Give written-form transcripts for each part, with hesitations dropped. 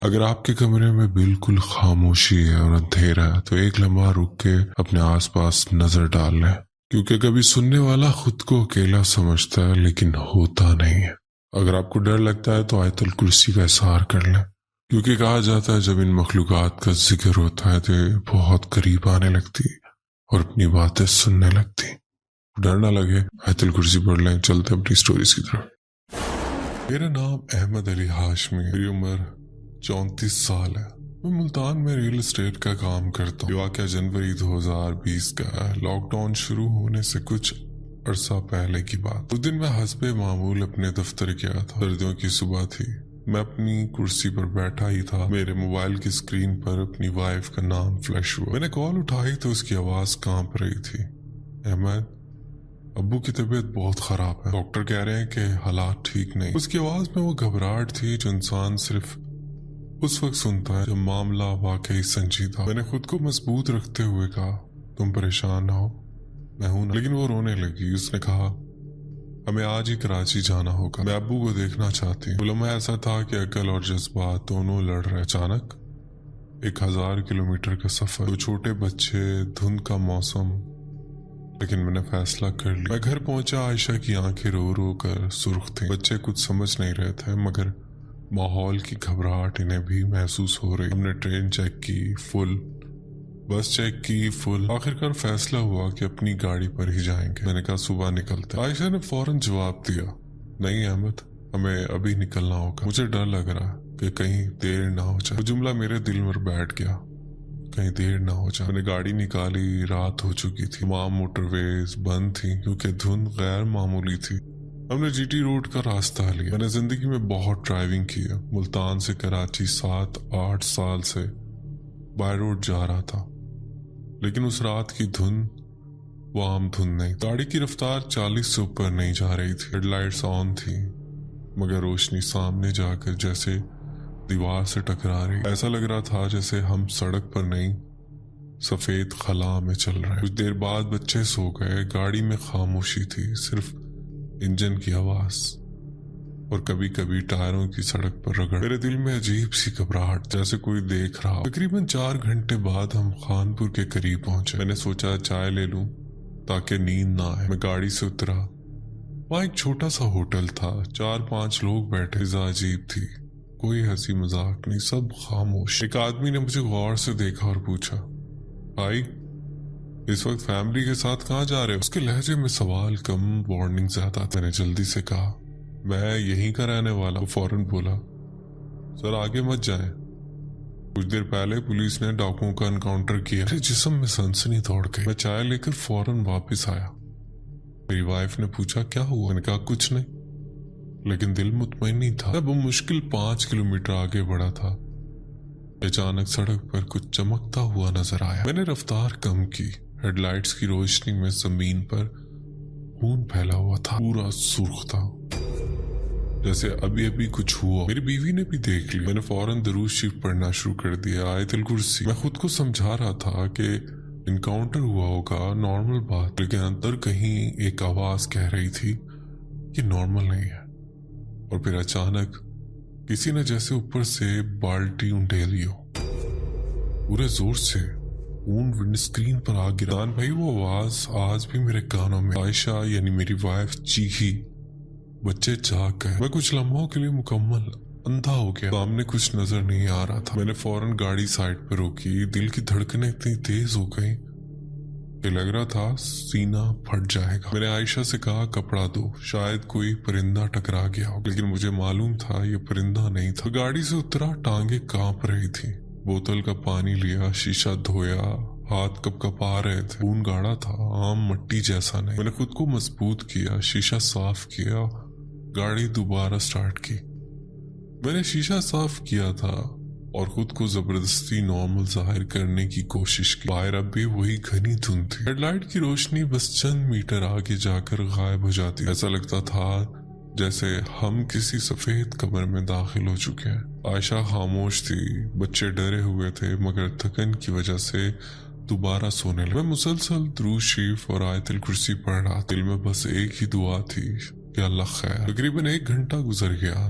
اگر آپ کے کمرے میں بالکل خاموشی ہے اور اندھیرا ہے تو ایک لمحہ رک کے اپنے آس پاس نظر ڈال لیں، کیونکہ کبھی سننے والا خود کو اکیلا سمجھتا ہے لیکن ہوتا نہیں ہے۔ اگر آپ کو ڈر لگتا ہے تو آیت الکرسی کا اظہار کر لیں، کیونکہ کہا جاتا ہے جب ان مخلوقات کا ذکر ہوتا ہے تو بہت قریب آنے لگتی اور اپنی باتیں سننے لگتی۔ ڈر نہ لگے، آیت الکرسی پڑھ لیں۔ چلتے اپنی سٹوریز کی طرف۔ میرا نام احمد علی ہاشمی، میری عمر 34 سال ہے۔ میں ملتان میں ریل اسٹیٹ کا کام کرتا ہوں۔ یہ واقعہ جنوری 2020 کا ہے، لاک ڈاؤن شروع ہونے سے کچھ عرصہ پہلے کی بات۔ اس دن میں حسب معمول اپنے دفتر گیا تھا۔ سردیوں کی صبح تھی، میں اپنی کرسی پر بیٹھا ہی تھا، میرے موبائل کی اسکرین پر اپنی وائف کا نام فلیش ہوا۔ میں نے کال اٹھائی تو اس کی آواز کانپ رہی تھی۔ احمد، ابو کی طبیعت بہت خراب ہے، ڈاکٹر کہہ رہے ہیں کہ حالات ٹھیک نہیں۔ اس کی آواز میں وہ گھبراہٹ تھی جو انسان صرف اس وقت سنتا ہے جب معاملہ واقعی سنجیدہ۔ میں نے خود کو مضبوط رکھتے ہوئے کہا، تم پریشان نہ ہو، میں ہوں نا۔ لیکن وہ رونے لگی۔ اس نے کہا، ہمیں آج ہی کراچی جانا ہوگا، میں ابو کو دیکھنا چاہتی ہوں۔ لمحہ ایسا تھا کہ عقل اور جذبات دونوں لڑ رہے۔ اچانک 1000 کلومیٹر کا سفر، دو چھوٹے بچے، دھند کا موسم، لیکن میں نے فیصلہ کر لیا۔ میں گھر پہنچا، عائشہ کی آنکھیں رو رو کر سرخ تھیں۔ بچے کچھ سمجھ نہیں رہے تھے، مگر ماحول کی گھبراہٹ انہیں بھی محسوس ہو رہی۔ ہم نے ٹرین چیک کی، فل، بس چیک کی، فل۔ آخرکار فیصلہ ہوا کہ اپنی گاڑی پر ہی جائیں گے۔ میں نے کہا صبح نکلتے۔ عائشہ نے فوراً جواب دیا، نہیں احمد، ہمیں ابھی نکلنا ہوگا، مجھے ڈر لگ رہا کہ کہیں دیر نہ ہو جائے۔ وہ جملہ میرے دل میں بیٹھ گیا، کہیں دیر نہ ہو جائے۔ میں نے گاڑی نکالی، رات ہو چکی تھی، تمام موٹر ویز بند تھیں کیونکہ دھند غیر معمولی تھی۔ ہم نے جی ٹی روڈ کا راستہ لیا۔ میں نے زندگی میں بہت ڈرائیونگ کی ہے، ملتان سے کراچی 7-8 سال سے بائی روڈ جا رہا تھا، لیکن اس رات کی دھند وہ عام دھند نہیں۔ گاڑی کی رفتار 40 سے اوپر نہیں جا رہی تھی، ہیڈ لائٹس آن تھی، مگر روشنی سامنے جا کر جیسے دیوار سے ٹکرا رہی۔ ایسا لگ رہا تھا جیسے ہم سڑک پر نہیں، سفید خلا میں چل رہے۔ کچھ دیر بعد بچے سو گئے، گاڑی میں خاموشی تھی، صرف انجن کی آواز اور کبھی کبھی ٹائروں کی سڑک پر رگڑ۔ میرے دل میں عجیب سی گھبراہٹ، جیسے کوئی دیکھ رہا۔ تقریباً 4 گھنٹے بعد ہم خانپور کے قریب پہنچے۔ میں نے سوچا چائے لے لوں تاکہ نیند نہ آئے۔ میں گاڑی سے اترا، وہاں ایک چھوٹا سا ہوٹل تھا، 4-5 لوگ بیٹھے۔ فضا عجیب تھی، کوئی ہنسی مذاق نہیں، سب خاموش۔ ایک آدمی نے مجھے غور سے دیکھا اور پوچھا، بھائی اس وقت فیملی کے ساتھ کہاں جا رہے ہو؟ اس کے لہجے میں سوال کم، وارننگ زیادہ تھا۔ میں نے جلدی سے کہا، میں یہیں کا رہنے والا ہوں۔ وہ فوراً بولا، سر آگے مت جائیں، کچھ دیر پہلے پولیس نے ڈاکوؤں کا انکاؤنٹر کیا۔ میرے جسم میں سنسنی دوڑ گئی۔ میں چائے لے کر فوراً واپس آیا۔ میری وائف نے پوچھا کیا ہوا؟ میں نے کہا کچھ نہیں، لیکن دل مطمئن نہیں تھا۔ جب مشکل 5 کلومیٹر آگے بڑھا تھا، اچانک سڑک پر کچھ چمکتا ہوا نظر آیا۔ میں نے رفتار کم کی، ہیڈ لائٹس کی روشنی میں زمین پر خون پھیلا ہوا تھا، پورا سرخ تھا، جیسے ابھی ابھی کچھ ہوا۔ میری بیوی نے بھی دیکھ لی۔ میں نے فوراً درود شریف پڑھنا شروع کر دیا، آیت الکرسی۔ میں خود کو سمجھا رہا تھا کہ انکاؤنٹر ہوا ہوگا، نارمل بات، لیکن اندر کہیں ایک آواز کہہ رہی تھی یہ نارمل نہیں ہے۔ اور پھر اچانک کسی نے جیسے اوپر سے بالٹی انڈیلی ہو، پورے زور سے خون ونڈ اسکرین پر آ گرا۔ بھائی وہ آواز آج بھی میرے کانوں میں۔ عائشہ یعنی میری وائف چیخی، بچے جاگ گئے۔ میں کچھ لمحوں کے لیے مکمل اندھا ہو گیا، سامنے کچھ نظر نہیں آ رہا تھا۔ میں نے فوراً گاڑی سائڈ پہ روکی، دل کی دھڑکنیں اتنی تیز ہو گئی کہ لگ رہا تھا سینہ پھٹ جائے گا۔ میں نے عائشہ سے کہا کپڑا دو، شاید کوئی پرندہ ٹکرا گیا ہو، لیکن مجھے معلوم تھا یہ پرندہ نہیں تھا۔ گاڑی سے اترا، ٹانگیں کانپ رہی تھی، بوتل کا پانی لیا، شیشہ دھویا، ہاتھ کپ کپا رہے تھے، خون گاڑا تھا، عام مٹی جیسا نہیں۔ میں نے خود کو مضبوط کیا، شیشہ صاف کیا، گاڑی دوبارہ سٹارٹ کی۔ میں نے شیشہ صاف کیا تھا اور خود کو زبردستی نارمل ظاہر کرنے کی کوشش کی۔ باہر اب بھی وہی گھنی دھند تھی، ہیڈ لائٹ کی روشنی بس چند میٹر آگے جا کر غائب ہو جاتی۔ ایسا لگتا تھا جیسے ہم کسی سفید کمر میں داخل ہو چکے ہیں۔ عائشہ خاموش تھی، بچے ڈرے ہوئے تھے، مگر تھکن کی وجہ سے دوبارہ سونے لگے۔ میں مسلسل درود شریف اور آیت الکرسی پڑھ رہا، دل میں بس ایک ہی دعا تھی کہ اللہ خیر۔ تقریباً 1 گھنٹہ گزر گیا،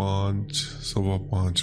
5, 5:15